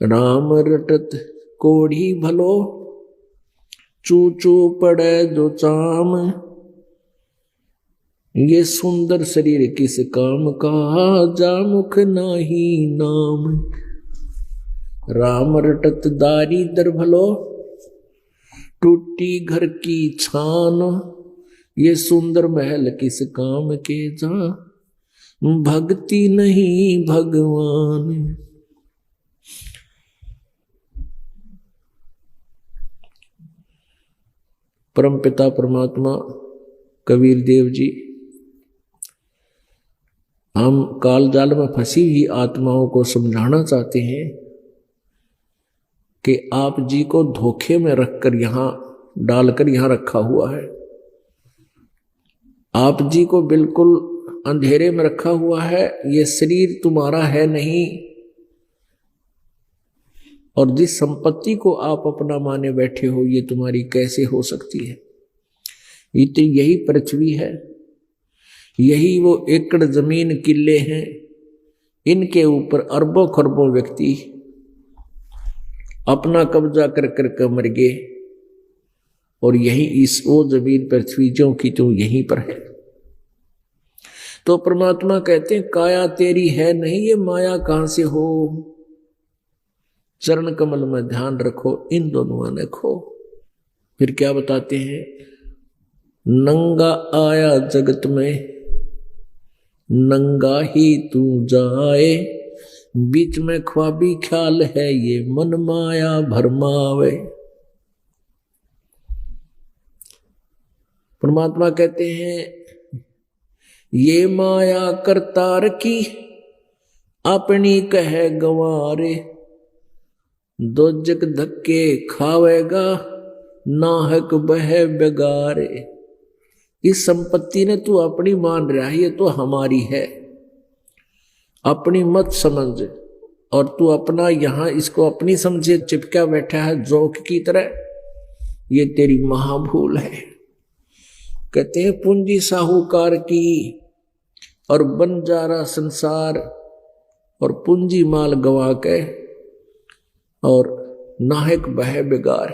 राम रटत कोढ़ी भलो, चू चू पड़े जो चाम। ये सुंदर शरीर किस काम का, जा मुख नाही नाम। राम रटत दारी दर भलो, टूटी घर की छान। ये सुंदर महल किस काम के, जा भक्ति नहीं भगवान। परमपिता परमात्मा कबीर देव जी हम काल जाल में फंसी हुई आत्माओं को समझाना चाहते हैं कि आप जी को धोखे में रखकर यहां डालकर यहां रखा हुआ है। आप जी को बिल्कुल अंधेरे में रखा हुआ है। ये शरीर तुम्हारा है नहीं, और जिस संपत्ति को आप अपना माने बैठे हो ये तुम्हारी कैसे हो सकती है। ये तो यही पृथ्वी है, यही वो एकड़ जमीन किले हैं, इनके ऊपर अरबों खरबों व्यक्ति अपना कब्जा कर कर कर मर गए, और यही इस वो जमीन पृथ्वी जो की तो यहीं पर है। तो परमात्मा कहते हैं काया तेरी है नहीं, ये माया कहां से हो। चरण कमल में ध्यान रखो, इन दोनों ने खो। फिर क्या बताते हैं, नंगा आया जगत में, नंगा ही तू जाए। बीच में ख्वाबी ख्याल है, ये मन माया भरमावे। परमात्मा कहते हैं ये माया करतार की, अपनी कहे गंवारे। दोजक धक्के खावेगा, नाहक बह बेगारे। इस संपत्ति ने तू अपनी मान रहा है, ये तो हमारी है, अपनी मत समझ। और तू अपना यहां इसको अपनी समझे चिपका बैठा है जोक की तरह, ये तेरी महाभूल है। कहते हैं पूंजी साहूकार की और बंजारा संसार, और पूंजी माल गवा के और नाहक बह बेगार।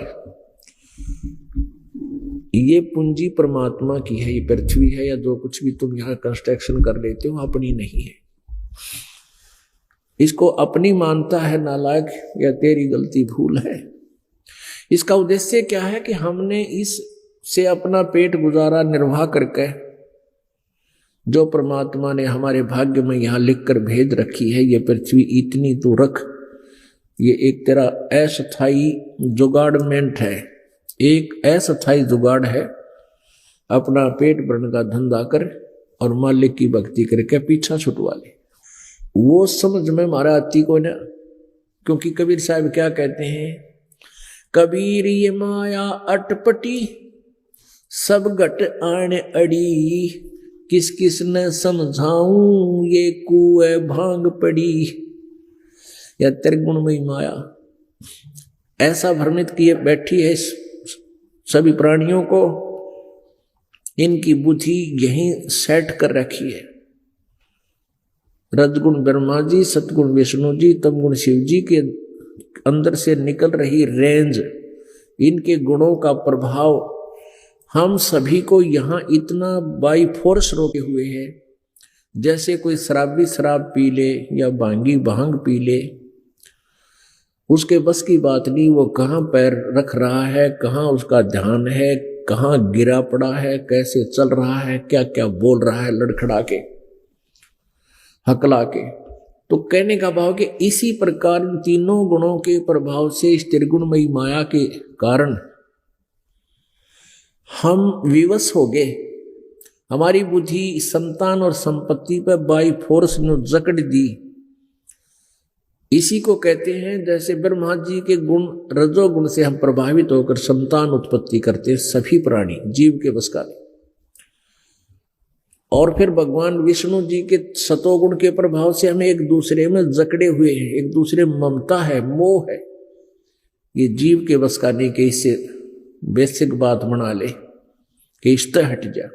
ये पूंजी परमात्मा की है, ये पृथ्वी है या जो कुछ भी तुम यहां कंस्ट्रक्शन कर लेते हो अपनी नहीं है। इसको अपनी मानता है नालायक, या तेरी गलती भूल है। इसका उद्देश्य क्या है कि हमने इससे अपना पेट गुजारा निर्वाह करके जो परमात्मा ने हमारे भाग्य में यहां लिख कर भेज रखी है, ये पृथ्वी इतनी तो रख। ये एक तेरा अस्थाई जुगाड़मेंट है, एक अस्थाई जुगाड़ है। अपना पेट भरने का धंधा कर और मालिक की भक्ति करके पीछा छुटवा ले। वो समझ में मारा आती को ना, क्योंकि कबीर साहब क्या कहते हैं, कबीर ये माया अटपटी, सब घट आण अड़ी। किस किस ने समझाऊं, ये कुए भांग पड़ी। या त्रिगुणमयी माया ऐसा भ्रमित किए बैठी है सभी प्राणियों को, इनकी बुद्धि यहीं सेट कर रखी है। रजगुण ब्रह्मा जी, सतगुण विष्णु जी, तमगुण शिव जी के अंदर से निकल रही रेंज, इनके गुणों का प्रभाव हम सभी को यहां इतना बाई फोर्स रोके हुए है। जैसे कोई शराबी शराब पी ले या भांगी भांग पी ले, उसके बस की बात नहीं, वो कहाँ पैर रख रहा है, कहाँ उसका ध्यान है, कहाँ गिरा पड़ा है, कैसे चल रहा है, क्या क्या बोल रहा है लड़खड़ा के हकला के। तो कहने का भाव कि इसी प्रकार तीनों गुणों के प्रभाव से इस त्रिगुणमयी माया के कारण हम विवश हो गए। हमारी बुद्धि संतान और संपत्ति पर बाई फोर्स ने जकड़ दी। इसी को कहते हैं, जैसे ब्रह्मा जी के गुण रजोगुण से हम प्रभावित होकर संतान उत्पत्ति करते हैं, सभी प्राणी जीव के बस का नहीं। और फिर भगवान विष्णु जी के सतोगुण के प्रभाव से हम एक दूसरे में जकड़े हुए हैं, एक दूसरे ममता है, मोह है। ये जीव के बस का नहीं कि इससे बेसिक बात बना ले कि इश्ते हट जा।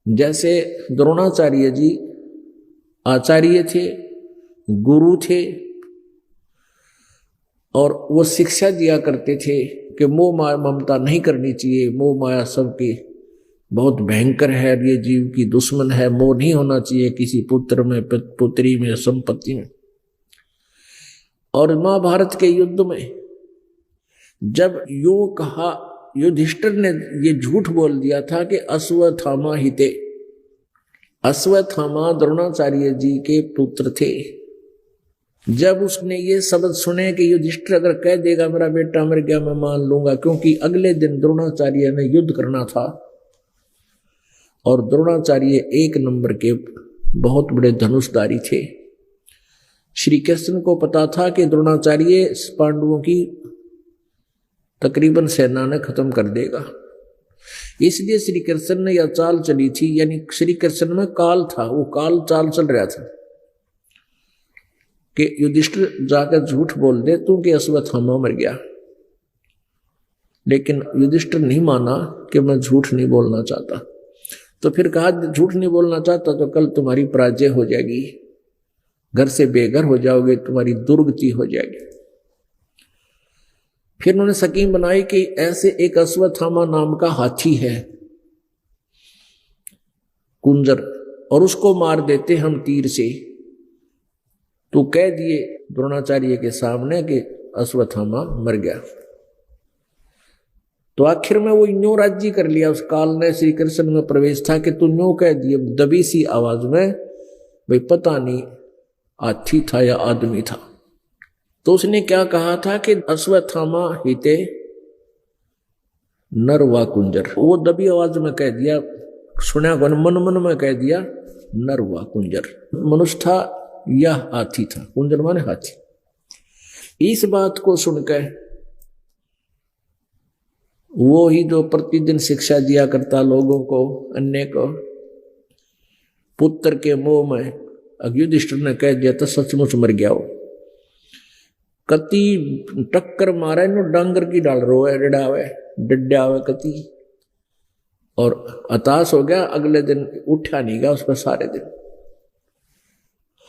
जैसे द्रोणाचार्य जी आचार्य थे, गुरु थे, और वो शिक्षा दिया करते थे कि मोह माया ममता नहीं करनी चाहिए, मोह माया सबकी बहुत भयंकर है, ये जीव की दुश्मन है, मोह नहीं होना चाहिए किसी पुत्र में, पुत्री में, संपत्ति में। और महाभारत के युद्ध में जब यूं कहा, युधिष्ठिर ने ये झूठ बोल दिया था कि अश्वत्थामा हिते, अश्वत्थामा द्रोणाचार्य जी के पुत्र थे। जब उसने ये शब्द सुने कि युधिष्ठिर अगर कह देगा मेरा बेटा मर गया, मैं मान लूंगा, क्योंकि अगले दिन द्रोणाचार्य ने युद्ध करना था और द्रोणाचार्य एक नंबर के बहुत बड़े धनुषधारी थे। श्री कृष्ण को पता था कि द्रोणाचार्य पांडवों की तकरीबन सेना ने खत्म कर देगा, इसलिए श्री कृष्ण ने यह चाल चली थी, यानी श्री कृष्ण में काल था, वो काल चाल चल रहा था कि युधिष्ठिर जाकर झूठ बोल दे तू कि अश्वत्थामा मर गया। लेकिन युधिष्ठिर नहीं माना कि मैं झूठ नहीं बोलना चाहता, तो फिर कहा झूठ नहीं बोलना चाहता तो कल तुम्हारी पराजय हो जाएगी, घर से बेघर हो जाओगे, तुम्हारी दुर्गति हो जाएगी। फिर उन्होंने स्कीम बनाई कि ऐसे एक अश्वत्थामा नाम का हाथी है कुंजर, और उसको मार देते हम तीर से। तो कह दिए द्रोणाचार्य के सामने कि अश्वत्थामा मर गया। तो आखिर में वो न्यू राजी कर लिया, उस काल ने श्री कृष्ण में प्रवेश था कि तू न्यू कह दिए दबी सी आवाज में, भाई पता नहीं हाथी था या आदमी था। तो उसने क्या कहा था कि अश्वत्थामा हिते नर वा कुंजर, वो दबी आवाज में कह दिया, सुना को मन मन में कह दिया नर वा कुंजर। मनुष्य था या हाथी था, कुंजर माने हाथी। इस बात को सुनकर वो ही जो प्रतिदिन शिक्षा दिया करता लोगों को, अन्य को, पुत्र के मोह में युधिष्ठिर ने कह दिया तो सचमुच मर गया। हो कति टक्कर मारे नो डांगर की डाल रोए डडावे डड्डावे कति, और हताश हो गया। अगले दिन उठा नहीं गया उस पर, सारे दिन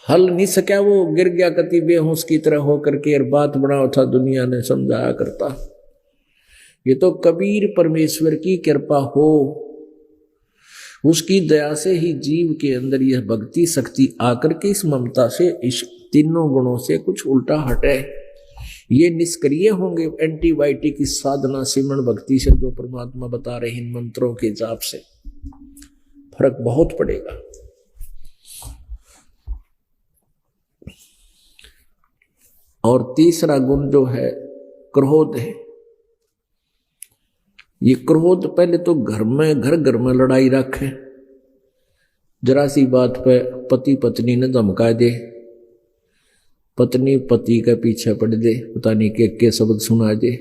हल नहीं सका, वो गिर गया कति बेहोश की तरह होकर के। और बात बड़ा था, दुनिया ने समझाया करता, ये तो कबीर परमेश्वर की कृपा हो, उसकी दया से ही जीव के अंदर यह भक्ति शक्ति आकर के इस ममता से, इस तीनों गुणों से कुछ उल्टा हटे। ये निष्क्रिय होंगे एंटीबायोटिक की साधना सिमरण भक्ति से, जो परमात्मा बता रहे इन मंत्रों के जाप से फर्क बहुत पड़ेगा। और तीसरा गुण जो है क्रोध है। ये क्रोध पहले तो घर में लड़ाई रखे, जरा सी बात पे पति पत्नी ने धमका दे, पत्नी पति के पीछे पड़ दे, पता नहीं के शब्द सुना दे।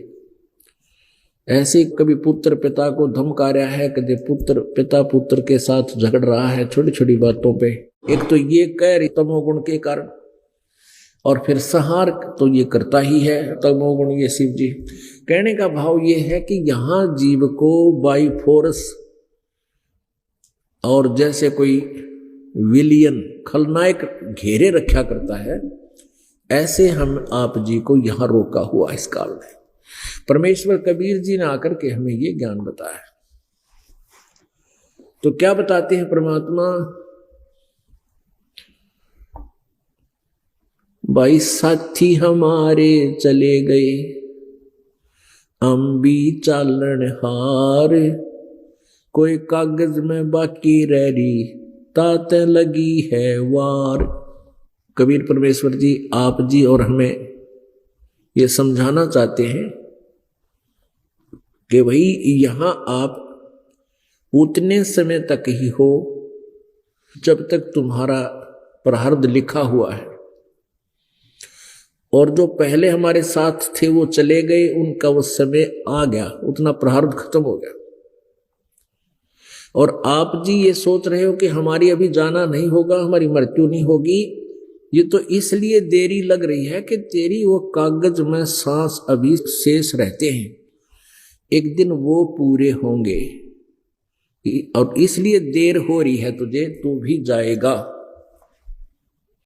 ऐसे कभी पुत्र पिता को धमका रहा है, कभी पुत्र पिता पुत्र के साथ झगड़ रहा है छोटी छोटी बातों पे। एक तो ये कह रही तमोगुण के कारण, और फिर संहार तो ये करता ही है तमोगुण। ये शिव जी कहने का भाव ये है कि यहां जीव को बाई फोर्स, और जैसे कोई विलियन खलनायक घेरे रखा करता है, ऐसे हम आप जी को यहां रोका हुआ इस काल में। परमेश्वर कबीर जी ने आकर के हमें ये ज्ञान बताया। तो क्या बताते हैं परमात्मा, भाई साथी हमारे चले गए, हम भी चालन हार, कोई कागज में बाकी रह रही, ताते लगी है वार। कबीर परमेश्वर जी आप जी और हमें ये समझाना चाहते हैं कि भाई यहां आप उतने समय तक ही हो जब तक तुम्हारा प्रारब्ध लिखा हुआ है, और जो पहले हमारे साथ थे वो चले गए, उनका वो समय आ गया, उतना प्रारब्ध खत्म हो गया। और आप जी ये सोच रहे हो कि हमारी अभी जाना नहीं होगा, हमारी मृत्यु नहीं होगी, ये तो इसलिए देरी लग रही है कि तेरी वो कागज में सांस अभी शेष रहते हैं, एक दिन वो पूरे होंगे, और इसलिए देर हो रही है तुझे, तू भी जाएगा।